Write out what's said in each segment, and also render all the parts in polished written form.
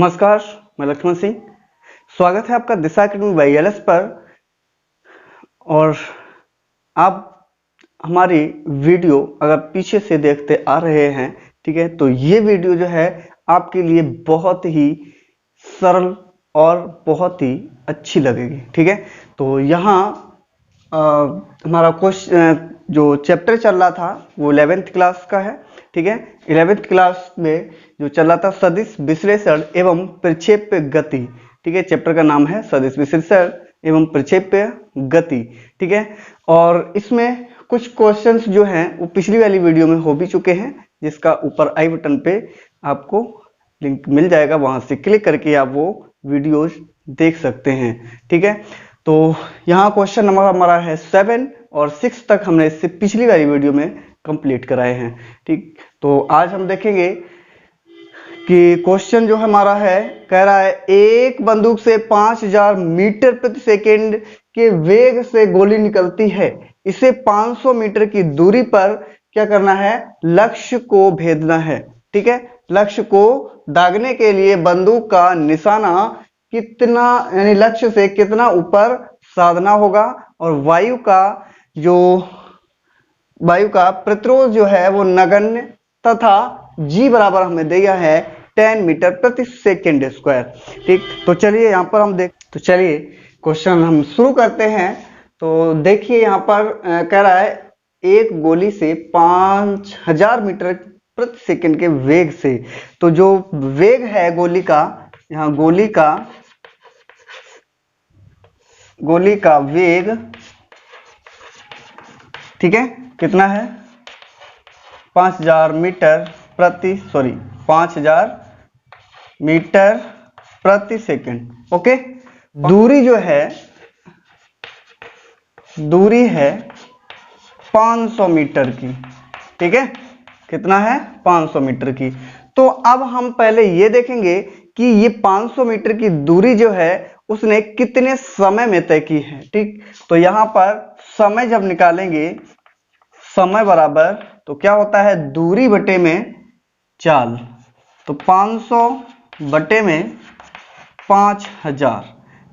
नमस्कार, मैं लक्ष्मण सिंह। स्वागत है आपका दिशा अकेडमी बाई एलएस पर। और आप हमारी वीडियो अगर पीछे से देखते आ रहे हैं, ठीक है, तो ये वीडियो जो है आपके लिए बहुत ही सरल और बहुत ही अच्छी लगेगी। ठीक है, तो यहाँ हमारा क्वेश्चन जो चैप्टर चल रहा था वो 11th क्लास का है। ठीक है, 11th क्लास में जो चल रहा था सदिश विश्लेषण एवं प्रक्षेप्य गति। ठीक है, चैप्टर का नाम है सदिश विश्लेषण एवं प्रक्षेप्य गति। ठीक है, और इसमें कुछ क्वेश्चंस जो हैं वो पिछली वाली वीडियो में हो भी चुके हैं, जिसका ऊपर आई बटन पे आपको लिंक मिल जाएगा, वहां से क्लिक करके आप वो वीडियोज देख सकते हैं। ठीक है, तो यहाँ क्वेश्चन नंबर हमारा है 7 और 6 तक हमने इससे पिछली वाली वीडियो में कंप्लीट कराए हैं। ठीक, तो आज हम देखेंगे कि क्वेश्चन जो हमारा है कह रहा है एक बंदूक से 5000 मीटर प्रति सेकेंड के वेग से गोली निकलती है, इसे 500 मीटर की दूरी पर क्या करना है, लक्ष्य को भेदना है। ठीक है, लक्ष्य को दागने के लिए बंदूक का निशाना कितना, यानी लक्ष्य से कितना ऊपर साधना होगा, और वायु का प्रतिरोध जो है वो नगण्य तथा जी बराबर हमें दिया है 10 मीटर प्रति सेकेंड स्क्वायर। ठीक, तो चलिए यहाँ पर हम चलिए क्वेश्चन हम शुरू करते हैं। तो देखिए यहाँ पर कह रहा है एक गोली से 5000 मीटर प्रति सेकेंड के वेग से, तो जो वेग है गोली का, यहाँ गोली का वेग, ठीक है, कितना है 5000 मीटर प्रति सेकेंड। ओके, दूरी है 500 मीटर की। ठीक है, कितना है 500 मीटर की। तो अब हम पहले ये देखेंगे कि ये 500 मीटर की दूरी जो है उसने कितने समय में तय की है। ठीक, तो यहां पर समय जब निकालेंगे, समय बराबर तो क्या होता है दूरी बटे में चाल, तो 500 बटे में 5000।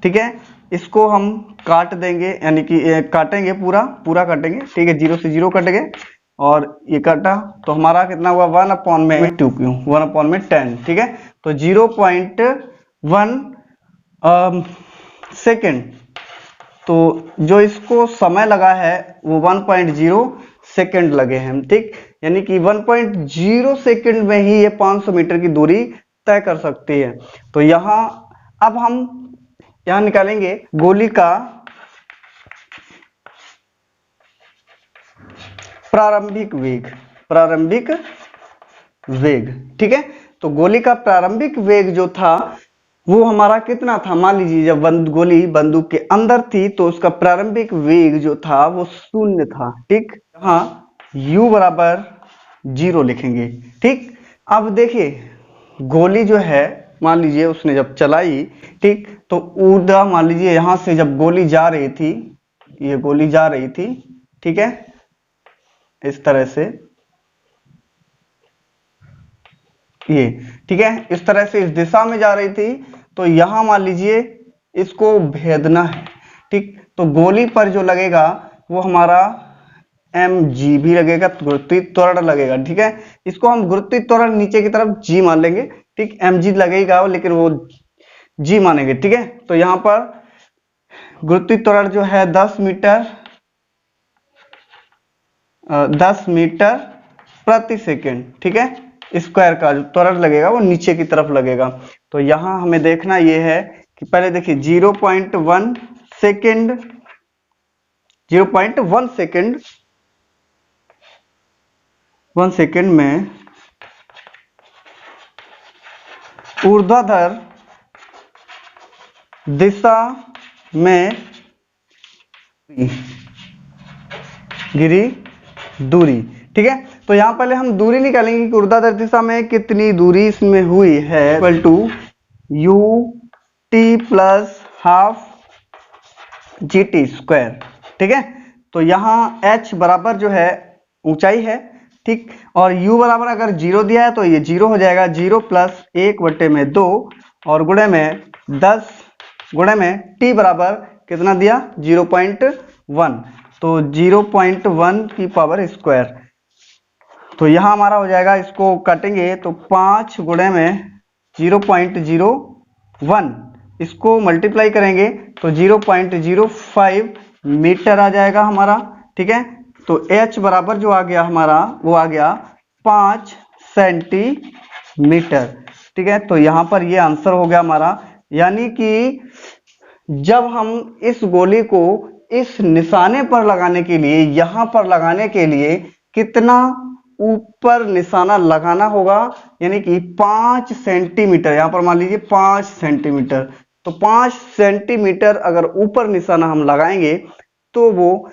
ठीक है, इसको हम काट देंगे, यानी कि काटेंगे, पूरा काटेंगे। ठीक है, 0 से 0 कटेंगे और ये काटा तो हमारा कितना हुआ 1/2 ठीक है, तो 0.1 सेकेंड। तो जो इसको समय लगा है वो 1.0 सेकेंड लगे हैं। ठीक, यानी कि 1.0 सेकेंड में ही ये 500 मीटर की दूरी तय कर सकती है। तो अब हम यहां निकालेंगे गोली का प्रारंभिक वेग। ठीक है, तो गोली का प्रारंभिक वेग जो था वो हमारा कितना था, मान लीजिए जब गोली बंदूक के अंदर थी तो उसका प्रारंभिक वेग जो था वो 0 था। ठीक, हाँ u बराबर 0 लिखेंगे। ठीक, अब देखिए गोली जो है, मान लीजिए उसने जब चलाई, ठीक, तो ऊर्जा, मान लीजिए यहां से जब गोली जा रही थी, ये गोली जा रही थी, ठीक है, इस तरह से ये, ठीक है, इस तरह से इस दिशा में जा रही थी, तो यहां मान लीजिए इसको भेदना है। ठीक, तो गोली पर जो लगेगा वो हमारा mg भी लगेगा, गुरुत्वीय त्वरण लगेगा। ठीक है, इसको हम गुरुत्वीय त्वरण नीचे की तरफ g मान लेंगे। ठीक, mg लगेगा लेकिन वो g मानेंगे। ठीक है, तो यहां पर गुरुत्वीय त्वरण जो है 10 मीटर प्रति सेकेंड। ठीक है, स्क्वायर का जो त्वरण लगेगा वो नीचे की तरफ लगेगा। तो यहां हमें देखना ये है कि पहले देखिए 0.1 सेकेंड में ऊर्ध्वाधर दिशा में गिरी दूरी। ठीक है, तो यहां पहले हम दूरी निकालेंगे कि ऊर्ध्वाधर दिशा में कितनी दूरी इसमें हुई है, equal to ut plus half gt square. ठीक है, तो यहां h बराबर जो है ऊंचाई है। ठीक, और u बराबर अगर 0 दिया है तो ये 0 हो जाएगा, 0 प्लस 1/2 और गुणे में 10 गुणे में t बराबर कितना दिया 0.1, तो 0.1 की पावर स्क्वायर। तो यहाँ हमारा हो जाएगा, इसको काटेंगे तो 5 गुणे में 0.01, इसको मल्टीप्लाई करेंगे तो 0.05 मीटर आ जाएगा हमारा। ठीक है, तो h बराबर जो आ गया हमारा वो आ गया 5 सेंटीमीटर। ठीक है, तो यहाँ पर ये आंसर हो गया हमारा। यानी कि जब हम इस गोली को इस निशाने पर लगाने के लिए, यहाँ पर लगाने के लिए कितना ऊपर निशाना लगाना होगा, यानी कि 5 सेंटीमीटर, यहाँ पर मान लीजिए 5 सेंटीमीटर, तो 5 सेंटीमीटर अगर ऊपर निशाना हम लगाएंगे तो वो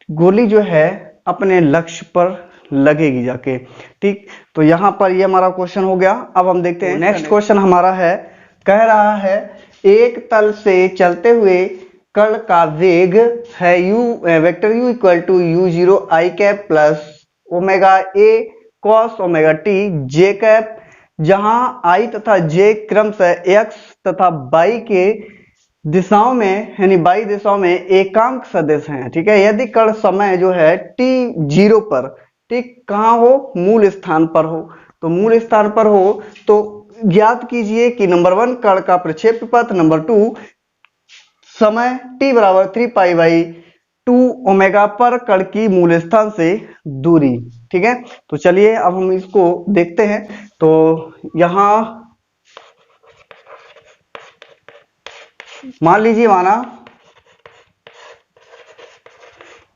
गोली जो है अपने लक्ष्य पर लगेगी जाके। ठीक, तो यहाँ पर ये हमारा क्वेश्चन हो गया। अब हम देखते हैं नेक्स्ट क्वेश्चन हमारा है, कह रहा है एक तल से चलते हुए कण का वेग है vector u equal to u0 i cap plus omega a cos omega t j cap, जहां i तथा j क्रमशः x तथा y के दिशाओं में, यानी y दिशाओं में एकांक सदिश हैं। ठीक है, यदि कण समय जो है t0 पर, ठीक, कहाँ हो, मूल स्थान पर हो, तो मूल स्थान पर हो तो ज्ञात कीजिए कि नंबर 1 कण का प्रक्षेप्य पथ, नंबर 2 समय t बराबर 3 पाई बाई 2 ओमेगा पर कण की मूल स्थान से दूरी। ठीक है, तो चलिए अब हम इसको देखते हैं। तो यहां मान लीजिए, माना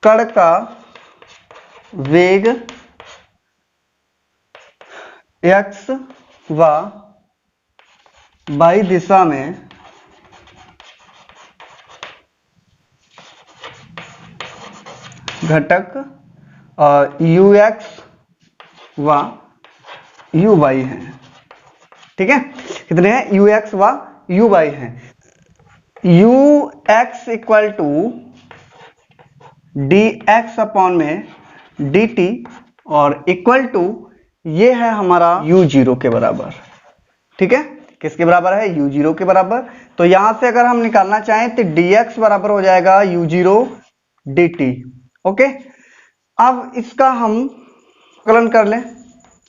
कण का वेग x व y दिशा में घटक ux व uy हैं। ठीक है, कितने हैं, ux व uy हैं। ux equal to dx upon में dt और इक्वल टू ये है हमारा u0 के बराबर। ठीक है, किसके बराबर है, u0 के बराबर। तो यहां से अगर हम निकालना चाहें तो dx बराबर हो जाएगा u0 dt। ओके, अब इसका हम समाकलन कर लें।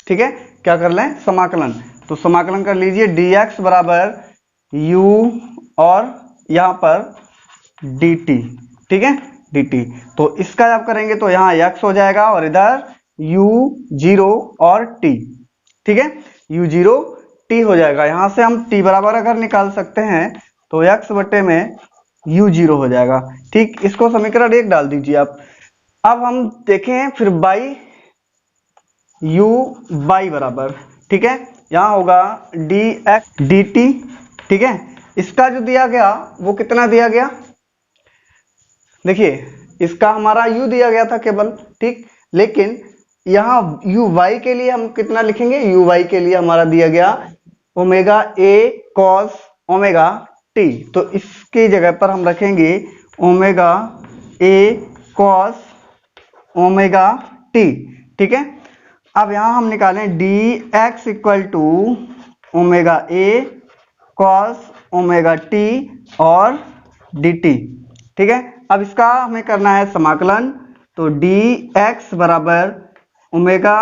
ठीक है, क्या कर लें, समाकलन। तो समाकलन कर लीजिए, dx बराबर u और यहां पर dt। ठीक है, dt, तो इसका आप करेंगे तो यहाँ x हो जाएगा और इधर u0 और t। ठीक है, u0 t हो जाएगा। यहां से हम t बराबर अगर निकाल सकते हैं तो x बटे में u0 हो जाएगा। ठीक, इसको समीकरण 1 डाल दीजिए आप। अब हम देखें फिर y बराबर, ठीक है, यहां होगा dx dt। ठीक है, इसका जो दिया गया वो कितना दिया गया, देखिए इसका हमारा u दिया गया था केवल। ठीक, लेकिन यहाँ uy के लिए हम कितना लिखेंगे, uy के लिए हमारा दिया गया omega a cos omega t, तो इसकी जगह पर हम रखेंगे omega a cos omega t। ठीक है, अब यहाँ हम निकालें dx equal to omega a cos omega t और dt। ठीक है, अब इसका हमें करना है समाकलन। तो dx बराबर omega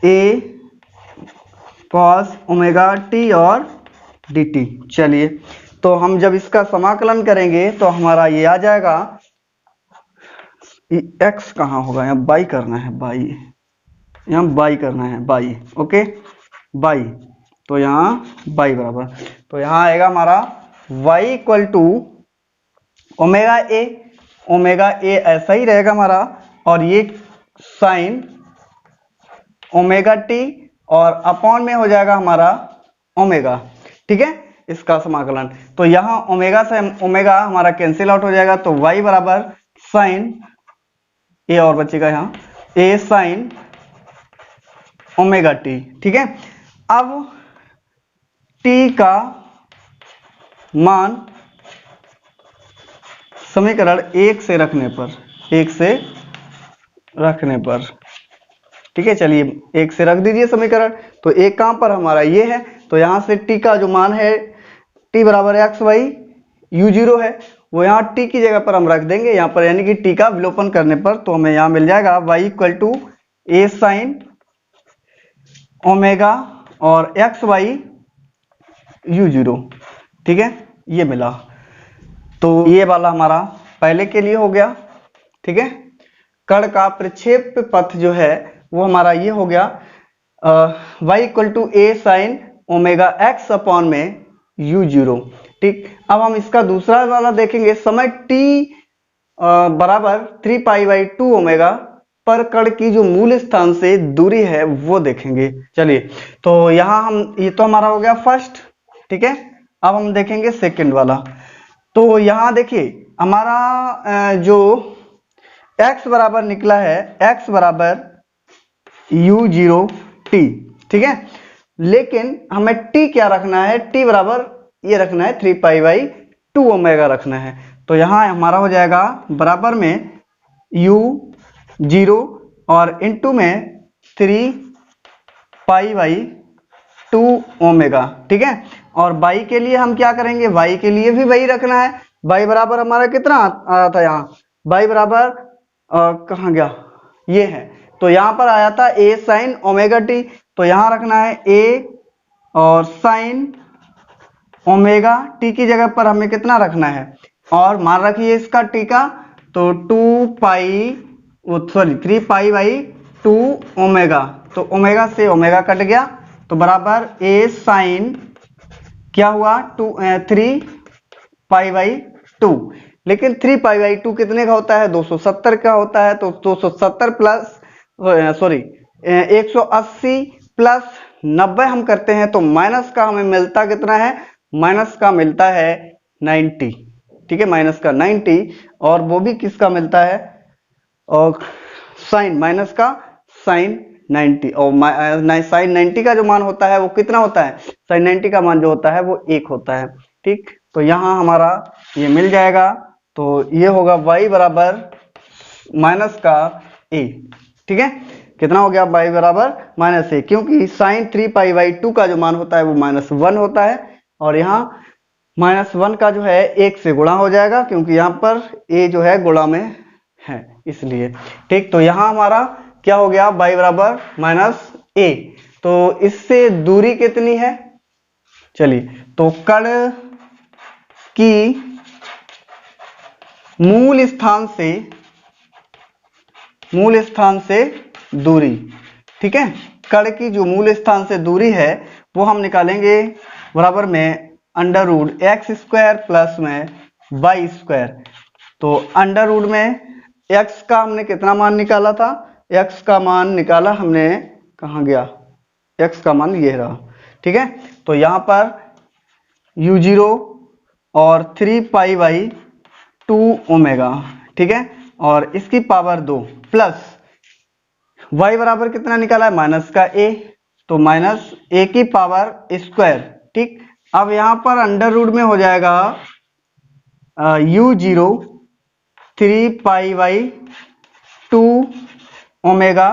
a cos omega t और dt। चलिए, तो हम जब इसका समाकलन करेंगे तो हमारा ये आ जाएगा, x कहाँ होगा, यहाँ बाई करना है, बाई, यहाँ बाई करना है, बाई। ओके, बाई, तो यहाँ बाई बराबर, तो यहाँ आएगा हमारा y equal to omega a ऐसा ही रहेगा हमारा, और ये साइन ओमेगा टी और अपॉन में हो जाएगा हमारा ओमेगा। ठीक है, इसका समाकलन, तो यहाँ ओमेगा से ओमेगा हमारा कैंसिल आउट हो जाएगा, तो y बराबर साइन ए और बचेगा यहाँ ए साइन ओमेगा टी। ठीक है, अब t का मान समीकरण 1 से रखने पर, 1 से रखने पर, ठीक है, चलिए 1 से रख दीजिए समीकरण। तो एक कहां पर हमारा ये है, तो यहाँ से t का जो मान है t बराबर एक्स वाई u0 है, वो यहाँ t की जगह पर हम रख देंगे यहाँ पर, यानी कि t का विलोपन करने पर तो हमें यहाँ मिल जाएगा y equal to a sine omega और एक्स वाई u0। ठीक है, ये मिला। तो ये वाला हमारा पहले के लिए हो गया। ठीक है, कण का प्रक्षेप पथ जो है वो हमारा ये हो गया y equal to a sine omega x upon में u0। ठीक, अब हम इसका दूसरा वाला देखेंगे, समय t बराबर 3 पाई बाई 2 ओमेगा पर कण की जो मूल स्थान से दूरी है वो देखेंगे। चलिए, तो यहाँ हम, ये तो हमारा हो गया फर्स्ट। ठीक है, अब हम देखेंगे सेकंड वाला। तो यहाँ देखिए हमारा जो x बराबर निकला है, x बराबर u0t। ठीक है, लेकिन हमें t क्या रखना है, t बराबर ये रखना है 3 पाई बाई 2 ओमेगा रखना है। तो यहाँ हमारा हो जाएगा बराबर में u0 और इनटू में 3 पाई बाई 2 ओमेगा। ठीक है, और y के लिए हम क्या करेंगे, y के लिए भी वही रखना है। y बराबर हमारा कितना आया था यहाँ, y बराबर कहाँ गया, ये है, तो यहाँ पर आया था a साइन ओमेगा t, तो यहाँ रखना है a और साइन ओमेगा t की जगह पर हमें कितना रखना है, और मान रखिए इसका t का, तो 3 पाई बाई 2 ओमेगा, तो ओमेगा से ओमेगा कट गया, तो बराबर a साइन क्या हुआ 3 पाई बाई 2। लेकिन 3 पाई बाई 2 कितने का होता है, 270 का होता है। तो 270 प्लस 180 प्लस 90 हम करते हैं तो माइनस का हमें मिलता कितना है, माइनस का मिलता है 90। ठीक है, माइनस का 90, और वो भी किसका मिलता है, और साइन माइनस का साइन 90, और साइन 90 का जो मान होता है वो कितना होता है, साइन 90 का मान जो होता है वो 1 होता है। ठीक, तो यहाँ हमारा ये मिल जाएगा, तो ये होगा y बराबर माइनस का a। ठीक है, कितना हो गया, y बराबर माइनस a, क्योंकि साइन 3 पाई बाई 2 का जो मान होता है वो -1 होता है, और यहाँ -1 का जो है 1 से गुणा हो जाएगा, क्योंकि यहाँ पर a जो है गुणा में है इसलिए। ठीक, तो यहाँ हमारा क्या हो गया, y बराबर -a। तो इससे दूरी कितनी है, चलिए, तो कण की मूल स्थान से दूरी। ठीक है, कण की जो मूल स्थान से दूरी है वो हम निकालेंगे बराबर में under root x square plus में वाई स्क्वायर। तो अंडर रूट में x का हमने कितना मान निकाला था, x का मान निकाला हमने, कहाँ गया, x का मान ये रहा। ठीक है, तो यहाँ पर u0 और 3 पाई बाई 2 ओमेगा। ठीक है, और इसकी पावर 2 प्लस y बराबर कितना निकाला है, माइनस का a, तो माइनस a की पावर स्क्वायर। ठीक, अब यहाँ पर अंडर रूट में हो जाएगा u0 3 पाई बाई 2 ओमेगा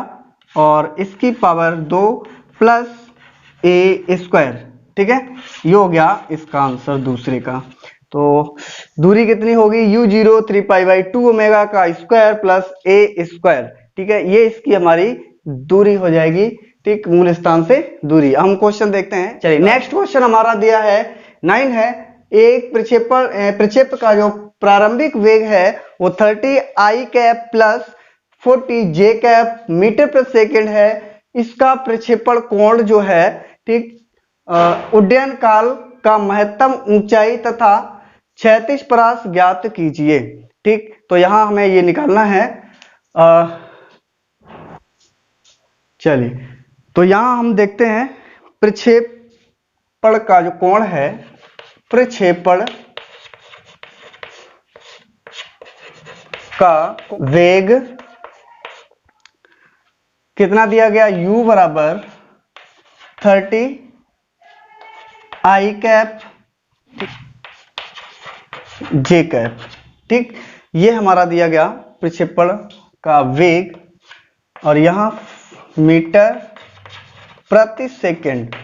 और इसकी पावर 2 प्लस a स्क्वायर। ठीक है, ये हो गया इसका आंसर दूसरे का। तो दूरी कितनी होगी, u0 3 पाई बाई 2 ओमेगा का स्क्वायर प्लस a स्क्वायर। ठीक है, ये इसकी हमारी दूरी हो जाएगी। ठीक, मूल स्थान से दूरी। हम क्वेश्चन देखते हैं। चलिए, नेक्स्ट क्वेश्चन हमारा दिया है 9 है, एक प्रक्षेप का जो प्रारंभिक वेग है वो 30 आई कैप प्लस 40 जे कैप मीटर प्रति सेकेंड है। इसका प्रक्षेपण कोण जो है, ठीक, उड्डयन काल का महत्तम ऊंचाई तथा क्षैतिज परास ज्ञात कीजिए। ठीक, तो यहां हमें ये निकालना है। चलिए, तो यहां हम देखते हैं प्रक्षेपण का जो कोण है, प्रक्षेपण का वेग कितना दिया गया, u बराबर 30 आई कैप जे कैप। ठीक, ये हमारा दिया गया प्रक्षेपण का वेग, और यहां मीटर प्रति सेकंड।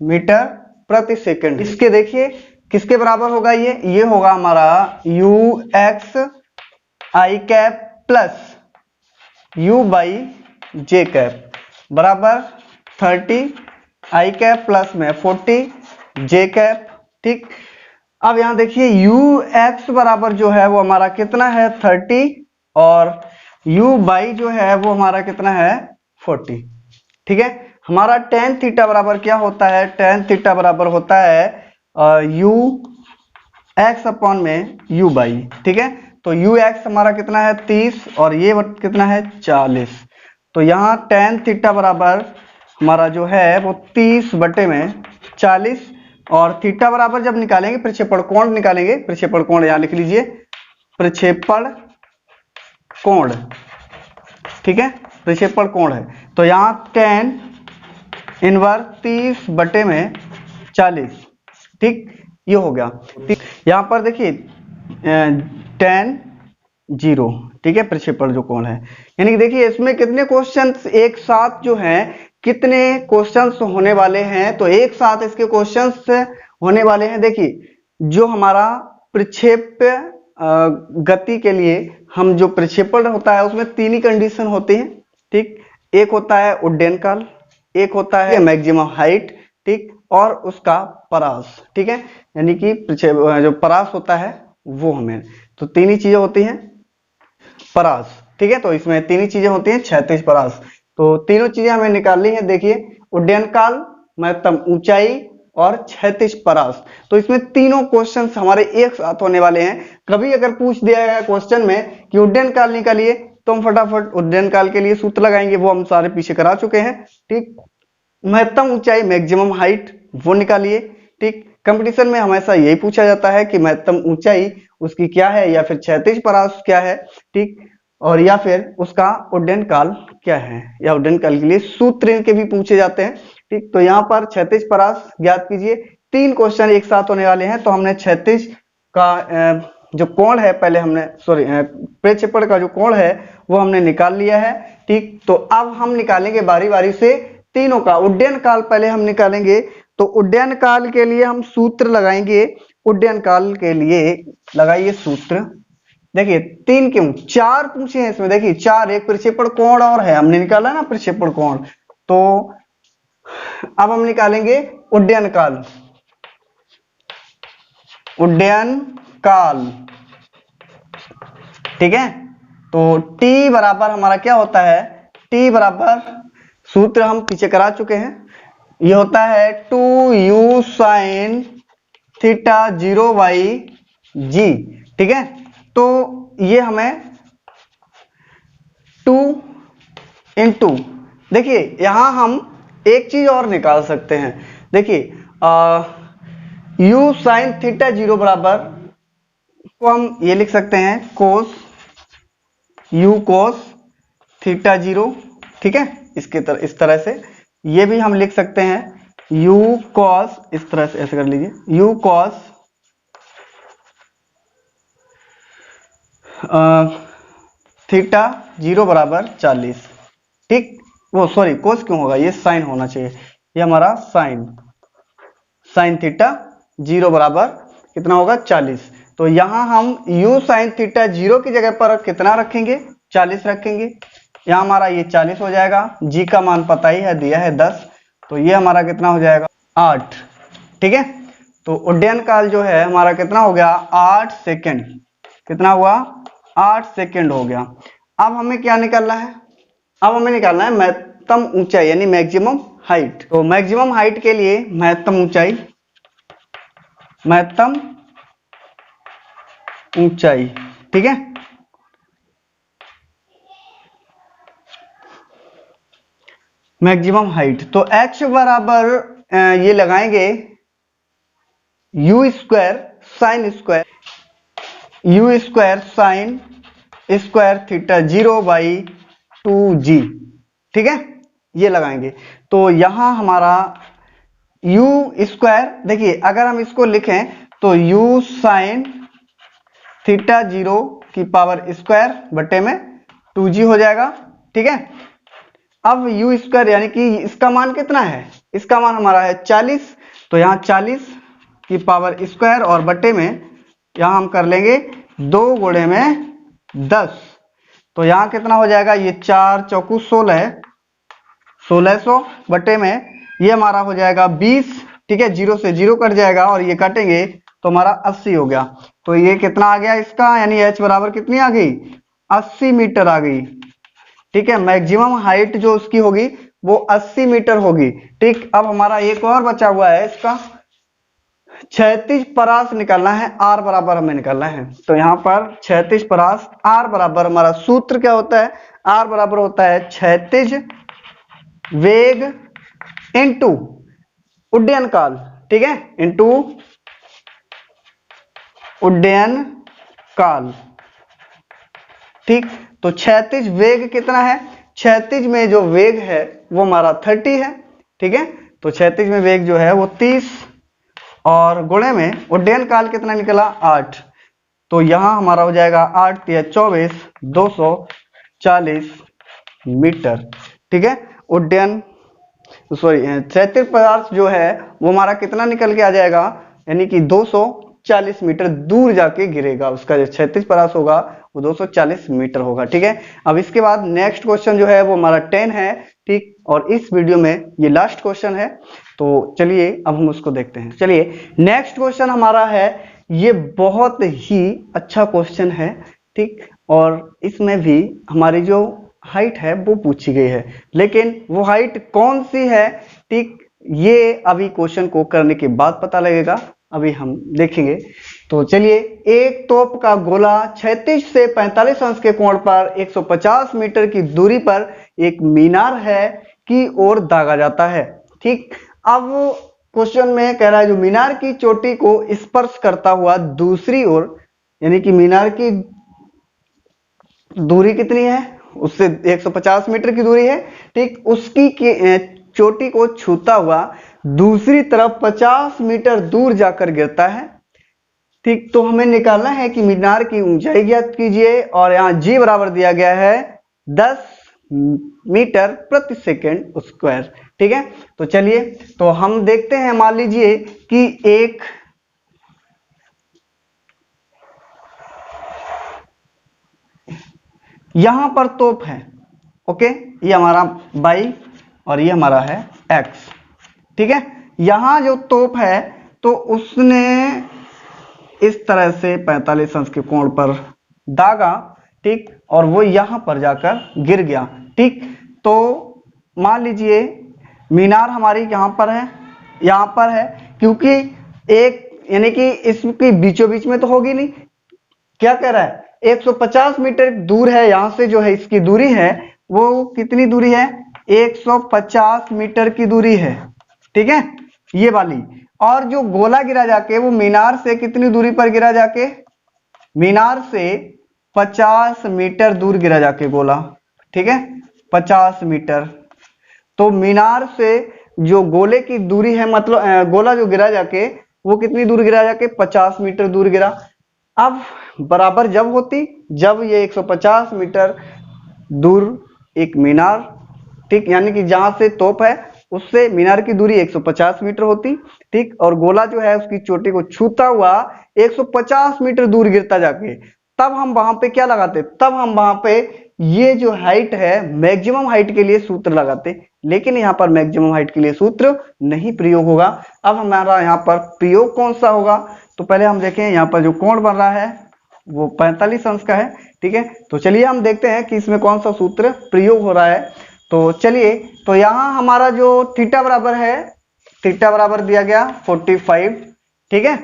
मीटर प्रति सेकंड। इसके देखिए किसके बराबर होगा, ये होगा हमारा you x I cap plus you by J cap बराबर 30 आई कैप प्लस में 40 जे कैप। ठीक, अब यहां देखिए यू एक्स बराबर जो है वो हमारा कितना है 30 और यू बाई जो है वो हमारा कितना है 40। ठीक है, हमारा टेन थीटा बराबर क्या होता है, टेन थीटा बराबर होता है यू एक्स अपॉन में यू बाई। ठीक है, तो यू एक्स हमारा कितना है 30 और ये कितना है 40। तो यहाँ टेन थीटा बराबर हमारा जो है वो 30 बटे में 40 और थीटा बराबर जब निकालेंगे प्रक्षेपण कोण निकालेंगे, प्रक्षेपण कोण यहाँ लिख लीजिए प्रक्षेपण कोण। ठीक है, प्रक्षेपण कोण है तो यहाँ टेन इनवर्स 30 बटे में 40। ठीक, ये हो गया। ठीक, यहाँ पर देखिए टेन 0। ठीक है, प्रक्षेपण जो कोण है, यानी कि देखिए इसमें कितने क्वेश्चंस एक साथ जो हैं, कितने क्वेश्चंस होने वाले हैं, तो एक साथ इसके क्वेश्चंस होने वाले हैं। देखिए जो हमारा प्रक्षेप गति के लिए हम जो प्रक्षेपण होता है उसमें तीन ही कंडीशन होती हैं। ठीक, एक होता है उड्डयन काल, एक होता है मैक्सिमम हाइट, ठीक, और उसका परास। ठीक है, यानी कि जो परास होता है वो हमें, तो तीन ही चीजें होती हैं परास। ठीक है, तो इसमें तीन ही चीजें होती हैं क्षैतिज परास, तो तीनों चीजें हमें निकालनी है। देखिए उड्डयन काल, महत्तम ऊंचाई और क्षैतिज परास, तो इसमें तीनों क्वेश्चंस हमारे एक साथ होने वाले हैं। कभी अगर पूछ दिया गया क्वेश्चन में कि उड्डयन काल निकालिए तो हम फटाफट उड्डयन काल के लिए सूत्र लगाएंगे, वो हम सारे पीछे करा चुके हैं। ठीक, महत्तम ऊंचाई मैक्सिमम हाइट वो निकालिए। ठीक, कंपटीशन में हमेशा यही पूछा जाता है कि महत्तम ऊंचाई उसकी क्या है या फिर क्षैतिज परास क्या है। ठीक, और या फिर उसका उड्डयन काल क्या है, या उड्डयन काल के लिए सूत्र के भी पूछे जाते हैं। ठीक, तो यहाँ पर क्षैतिज परास ज्ञात कीजिए। तीन क्वेश्चन एक साथ होने वाले हैं, तो हमने क्षैतिज का जो कोण है पहले हमने प्रक्षेपण का जो कोण है वो हमने निकाल लिया है। ठीक, तो अब हम निकालेंगे बारी बारी से तीनों का। उड्डयन काल पहले हम निकालेंगे, तो उड्डयन काल के लिए हम सूत्र लगाएंगे। उड्डयन काल के लिए लगाइए सूत्र। देखिए तीन क्यों, चार पूछे हैं इसमें, देखिए चार, एक प्रक्षेपण कोण और है, हमने निकाला ना प्रक्षेपण कोण। तो अब हम निकालेंगे उड्डयन काल। उड्डयन काल, ठीक है, तो T बराबर हमारा क्या होता है, T बराबर सूत्र हम पीछे करा चुके हैं, ये होता है 2u साइन थीटा 0/g। ठीक है, तो ये हमें 2 इंटू, देखिए यहां हम एक चीज और निकाल सकते हैं। देखिए u साइन थीटा 0 बराबर को हम ये लिख सकते हैं कोस u कोस थीटा 0। ठीक है, इस तरह से ये भी हम लिख सकते हैं u कॉस, इस तरह से ऐसे कर लीजिए u कॉस थीटा 0 बराबर 40। ठीक, वो सॉरी कोस क्यों होगा, ये साइन होना चाहिए, ये हमारा साइन थीटा 0 बराबर कितना होगा 40। तो यहां हम u साइन थीटा 0 की जगह पर कितना रखेंगे, 40 रखेंगे। यहां हमारा ये 40 हो जाएगा, g का मान पता ही है, दिया है 10, तो ये हमारा कितना हो जाएगा 8। ठीक है, तो उड्डयन काल जो है हमारा कितना हो गया 8 सेकेंड, कितना हुआ 8 सेकेंड हो गया। अब हमें क्या निकालना है, अब हमें निकालना है महत्तम ऊंचाई यानी मैक्सिमम हाइट। तो मैक्सिमम हाइट के लिए महत्तम ऊंचाई, ठीक है, मैक्सिमम हाइट, तो x बराबर ये लगाएंगे u square sine square theta 0/2g। ठीक है, ये लगाएंगे, तो यहां हमारा u स्क्वायर, देखिए अगर हम इसको लिखें तो u साइन थीटा 0 की पावर स्क्वायर बटे में 2g हो जाएगा। ठीक है, अब यू स्क्वायर यानी कि इसका मान कितना है, इसका मान हमारा है 40, तो यहाँ 40 की पावर स्क्वायर और बट्टे में यहाँ हम कर लेंगे 2 गुणे में 10, तो यहाँ कितना हो जाएगा, ये 4 चौकू 16, 1600 बटे में ये हमारा हो जाएगा 20, ठीक है, 0 से 0 कट जाएगा और ये काटेंगे तो हमारा 80 हो गया। तो ये कितना आ गया इसका, यानी h बराबर कितनी आ गई, 80 मीटर आ गई, ठीक है। मैक्सिमम हाइट जो उसकी होगी वो 80 मीटर होगी, ठीक। अब हमारा एक और बचा हुआ है, इसका क्षैतिज परास निकालना है, आर बराबर हमें निकालना है। तो यहाँ पर क्षैतिज परास आर बराबर, हमारा सूत्र क्या होता है, आर बराबर होता है क्षैतिज वेग इनटू उड्डयन काल, ठीक है, इनटू उड्डयन काल, ठीक। तो क्षैतिज वेग कितना है, क्षैतिज में जो वेग है वो हमारा 30 है, ठीक है। तो क्षैतिज में वेग जो है वो 30 और गुणे में उड्डयन काल कितना निकला 8, तो यहां हमारा हो जाएगा 8 या 24, 240 मीटर, ठीक है। उड्डयन क्षैतिज पदार्थ जो है वो हमारा कितना निकल के आ जाएगा, यानी कि 240 मीटर दूर जाके गिरेगा, उसका जो क्षैतिज पदार्थ होगा वो 240 मीटर होगा, ठीक है। अब इसके बाद नेक्स्ट क्वेश्चन जो है वो हमारा 10 है, ठीक, और इस वीडियो में ये लास्ट क्वेश्चन है, तो चलिए अब हम उसको देखते हैं। चलिए नेक्स्ट क्वेश्चन हमारा है, ये बहुत ही अच्छा क्वेश्चन है, ठीक, और इसमें भी हमारी जो हाइट है वो पूछी गई है, लेकिन वो हाइट कौन सी है, ठीक, ये अभी क्वेश्चन को करने के बाद पता लगेगा, अभी हम देखेंगे। तो चलिए, एक तोप का गोला क्षैतिज से 45 अंश के कोण पर 150 मीटर की दूरी पर एक मीनार है की ओर दागा जाता है, ठीक। अब क्वेश्चन में कह रहा है जो मीनार की चोटी को स्पर्श करता हुआ दूसरी ओर, यानी कि मीनार की दूरी कितनी है, उससे 150 मीटर की दूरी है, ठीक, उसकी चोटी को छूता हुआ दूसरी तरफ 50 मीटर दूर जाकर गिरता है, ठीक। तो हमें निकालना है कि मीनार की ऊंचाई ज्ञात कीजिए, और यहाँ जी बराबर दिया गया है 10 मीटर प्रति सेकंड स्क्वायर, ठीक है। तो चलिए, तो हम देखते हैं, मान लीजिए कि एक यहां पर तोप है, ओके, ये हमारा y और ये हमारा है x, ठीक है। यहां जो तोप है तो उसने इस तरह से 45 अंश के कोण पर दागा, ठीक, और वो यहां पर जाकर गिर गया, ठीक। तो मान लीजिए मीनार हमारी यहां पर है, यहां पर है, क्योंकि एक यानी कि इसकी बीचों बीच में तो होगी नहीं, क्या कह रहा है 150 मीटर दूर है, यहां से जो है इसकी दूरी है वो कितनी दूरी है, 150 मीटर की दूरी है, ठीक है, ये वाली। और जो गोला गिरा जाके वो मीनार से कितनी दूरी पर गिरा जाके, मीनार से 50 मीटर दूर गिरा जाके गोला, ठीक है, 50 मीटर। तो मीनार से जो गोले की दूरी है, मतलब गोला जो गिरा जाके वो कितनी दूर गिरा जाके 50 मीटर दूर गिरा। अब बराबर जब होती, जब ये 150 मीटर दूर एक मीनार, ठीक, यानी कि जहां से तोप है उससे मीनार की दूरी 150 मीटर होती, ठीक, और गोला जो है उसकी चोटी को छूता हुआ 150 मीटर दूर गिरता जाके, तब हम वहां पे क्या लगाते, तब हम वहां पे ये जो हाइट है मैक्सिमम हाइट के लिए सूत्र लगाते, लेकिन यहाँ पर मैक्सिमम हाइट के लिए सूत्र नहीं प्रयोग होगा। अब हमारा यहाँ पर प्रयोग कौन सा होगा, तो पहले हम देखें यहाँ पर जो कोण बन रहा है वो 45 अंश का है, ठीक है। तो चलिए हम देखते हैं कि इसमें कौन सा सूत्र प्रयोग हो रहा है। तो चलिए, तो यहाँ हमारा जो थीटा बराबर है, थीटा बराबर दिया गया 45, ठीक है,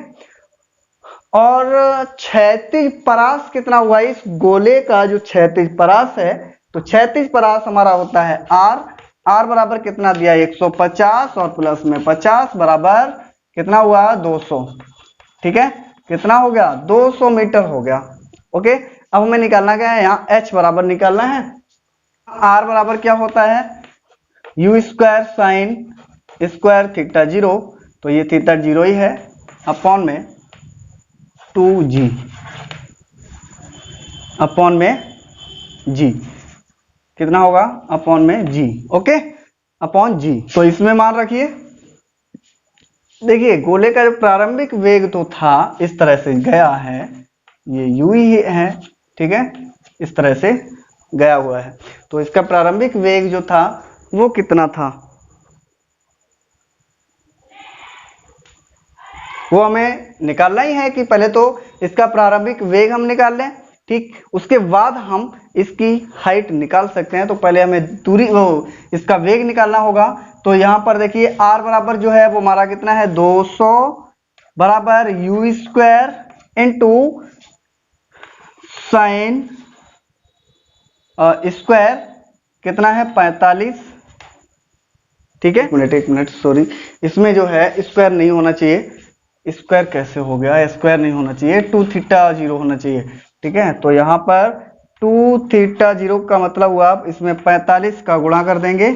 और क्षैतिज परास कितना हुआ, इस गोले का जो क्षैतिज परास है, तो क्षैतिज परास हमारा होता है आर, आर बराबर कितना दिया 150 और प्लस में 50 बराबर कितना हुआ 200, ठीक है, कितना हो गया 200 मीटर हो गया, ओके। अब हमें निकालना क्या है, यहाँ h बराबर निकालना है, r बराबर क्या होता है u square sine square theta 0, तो ये थीटा 0 ही है, अपॉन में 2g, अपॉन में g, कितना होगा अपॉन में जी, ओके, अपॉन जी। तो इसमें मान रखिए, देखिए गोले का जो प्रारंभिक वेग तो था इस तरह से गया है, ये यू ही है, ठीक है, इस तरह से गया हुआ है। तो इसका प्रारंभिक वेग जो था वो कितना था, वो हमें निकालना ही है कि पहले तो इसका प्रारंभिक वेग हम निकाल लें, ठीक, उसके बाद हम इसकी हाइट निकाल सकते हैं। तो पहले हमें दूरी वो इसका वेग निकालना होगा। तो यहाँ पर देखिए r बराबर जो है वो हमारा कितना है 200 बराबर you square into sine square कितना है 45, ठीक है, एक मिनट सॉरी, इसमें जो है स्क्वायर नहीं होना चाहिए, स्क्वायर कैसे हो गया, स्क्वायर नहीं होना चाहिए, 2 थीटा 0 होना चाहिए, ठीक है। तो यहाँ पर 2 थीटा 0 का मतलब हुआ आप इसमें 45 का गुणा कर देंगे,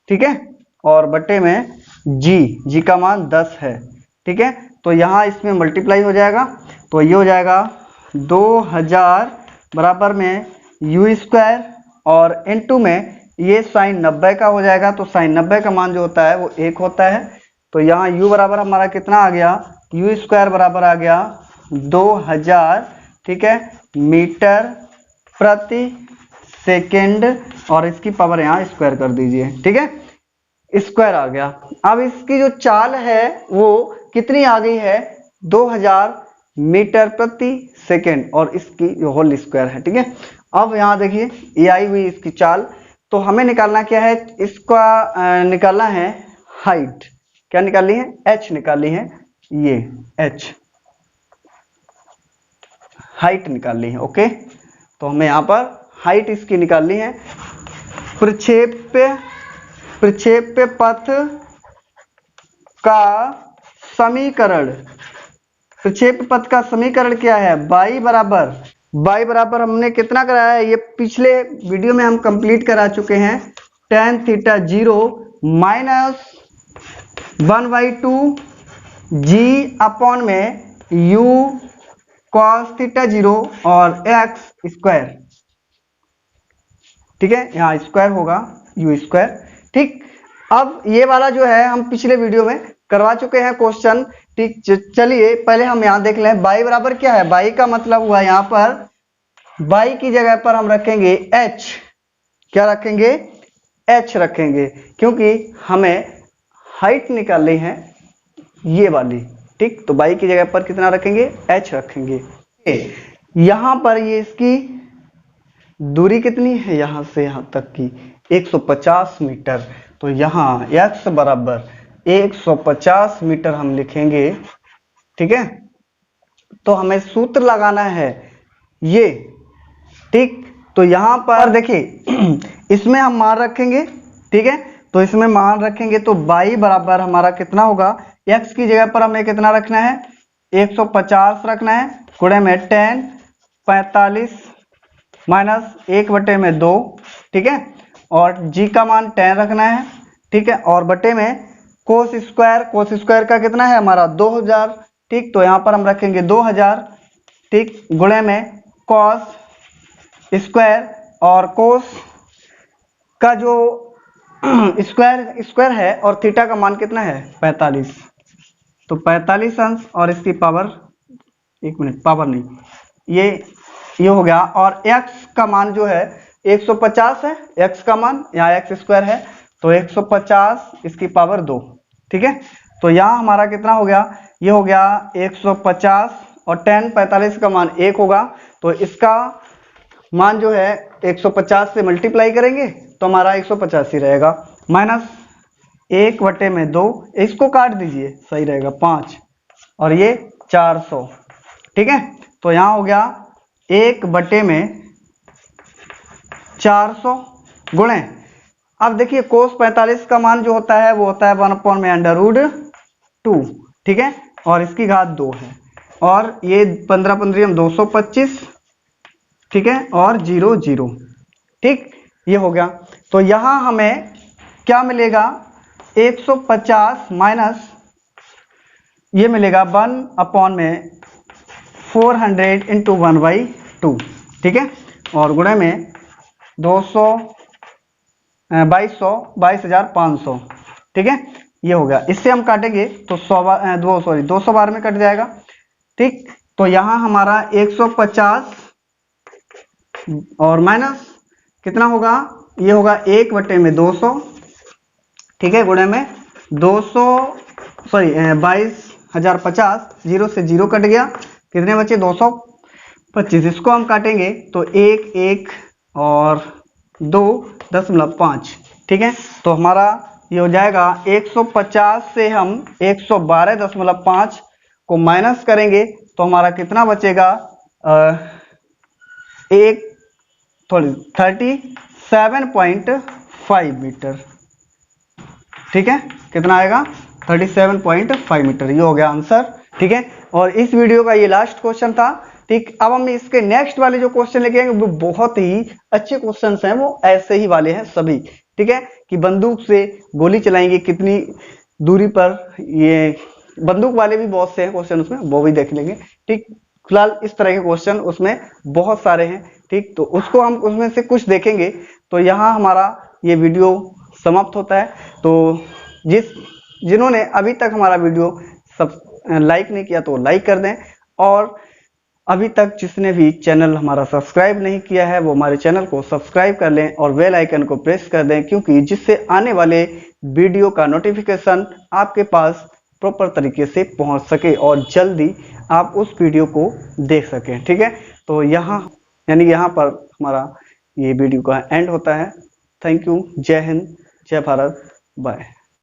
ठीक है, और बटे में जी का मान 10 है, ठीक है। तो यहाँ इसमें मल्टीप्लाई हो जाएगा, तो ये हो जाएगा 2000 बराबर में यू स्क्वायर और इनटू में ये साइन 90 का हो जाएगा। तो साइन 90 का मान जो होता है वो 1 होता है। तो यहाँ u बराबर हमारा कितना आ गया, यू स्क्वायर बराबर आ गया 2000, ठीक है, मीटर प्रति सेकेंड, और इसकी पावर यहाँ स्क्वायर कर दीजिए, ठीक है, स्क्वायर आ गया। अब इसकी जो चाल है वो कितनी आ गई है 2000 मीटर प्रति सेकेंड, और इसकी जो होल स्क्वायर है, ठीक है। अब यहाँ देखिए ये आई हुई इसकी चाल। तो हमें निकालना क्या है, इसका निकालना है हाइट, क्या निकालनी है, h निकालनी है, ये h हाइट निकालनी है, ओके। तो हमें यहाँ पर हाइट इसकी निकालनी है। प्रक्षेप्य पथ का समीकरण, प्रक्षेप्य पथ का समीकरण क्या है, y बराबर हमने कितना कराया है, ये पिछले वीडियो में हम कंप्लीट करा चुके हैं, tan theta 0 minus 1/2 g upon में u cos थीटा 0 और x स्क्वायर, ठीक है, यहाँ स्क्वायर होगा u स्क्वायर, ठीक। अब ये वाला जो है हम पिछले वीडियो में करवा चुके हैं क्वेश्चन, ठीक। चलिए पहले हम यहाँ देख लें y बराबर क्या है, y का मतलब हुआ यहाँ पर y की जगह पर हम रखेंगे h, क्या रखेंगे, h रखेंगे, क्योंकि हमें हाइट निकालनी है ये वाली, ठीक। तो y की जगह पर कितना रखेंगे, h रखेंगे। यहाँ पर ये इसकी दूरी कितनी है, यहाँ से यहाँ तक की 150 मीटर। तो यहाँ x बराबर 150 मीटर हम लिखेंगे, ठीक है। तो हमें सूत्र लगाना है ये, ठीक। तो यहाँ पर देखिए इसमें हम मान रखेंगे, ठीक है। तो इसमें मान रखेंगे तो y बराबर हमारा कितना होगा, x की जगह पर हमें कितना रखना है 150 रखना है, गुणे में tan 45 माइनस 1/2, ठीक है, और g का मान tan रखना है, ठीक है, और बटे में कोस स्क्वायर का कितना है हमारा 2000, ठीक। तो यहाँ पर हम रखेंगे 2000, ठीक, गुणे में कॉस स्क्वायर, और कोस का जो स्क्वायर है और थीटा का मान कितना है 45, तो 45 अंश, और इसकी पावर, एक मिनट, पावर नहीं, ये हो गया। और x का मान जो है 150 है, x का मान, यहाँ x स्क्वायर है तो 150, इसकी पावर 2, ठीक है। तो यहाँ हमारा कितना हो गया, ये हो गया 150, और tan 45 का मान 1 होगा, तो इसका मान जो है 150 से मल्टीप्लाई करेंगे तो हमारा 150 ही रहेगा, माइनस 1/2, इसको काट दीजिए सही रहेगा 5, और ये 400, ठीक है। तो यहाँ हो गया 1/400 गुणे, अब देखिए कोस 45 का मान जो होता है वो होता है 1/√2, ठीक है, और इसकी घात 2 है, और ये 15 225, ठीक है, और 0 0, ठीक, ये हो गया। तो यहाँ हमें क्या मिलेगा 150 माइनस ये मिलेगा 1/400 × 1/2, ठीक है, और गुणे में 225 2200, 22,500, ठीक है, ये हो गया। इससे हम काटेंगे तो 200 बार में कट जाएगा, ठीक। तो यहाँ हमारा 150 और माइनस कितना होगा, ये होगा 1/200, ठीक है, गुणे में 200, सॉरी 22,050, 0 से 0 कट गया, कितने बचे 225। इसको हम काटेंगे तो 1 1 और 2.5, ठीक है। तो हमारा ये हो जाएगा 150 से हम 112.5 को माइनस करेंगे तो हमारा कितना बचेगा, 37.5 मीटर, ठीक है। कितना आएगा, 37.5 मीटर, ये हो गया आंसर, ठीक है। और इस वीडियो का ये लास्ट क्वेश्चन था, ठीक। अब हम इसके नेक्स्ट वाले जो क्वेश्चन लेके आएंगे वो बहुत ही अच्छे क्वेश्चंस हैं, वो ऐसे ही वाले हैं सभी, ठीक है, कि बंदूक से गोली चलाएंगे कितनी दूरी पर, ये बंदूक वाले भी बहुत से हैं क्वेश्चन उसमें, वो भी देख लेंगे, ठीक। फिलहाल इस तरह के क्वेश्चन उसमें बहुत सारे हैं, ठीक। तो उसको हम उसमें से कुछ देखेंगे। तो यहाँ हमारा ये वीडियो समाप्त होता है। तो जिन्होंने अभी तक हमारा वीडियो लाइक नहीं किया तो लाइक कर दें, और अभी तक जिसने भी चैनल हमारा सब्सक्राइब नहीं किया है वो हमारे चैनल को सब्सक्राइब कर लें और बेल आइकन को प्रेस कर दें, क्योंकि जिससे आने वाले वीडियो का नोटिफिकेशन आपके पास प्रॉपर तरीके से पहुंच सके और जल्दी आप उस वीडियो को देख सकें, ठीक है। तो यहाँ पर हमारा ये वीडियो का एंड होता है। थैंक यू, जय हिंद, जय भारत, बाय।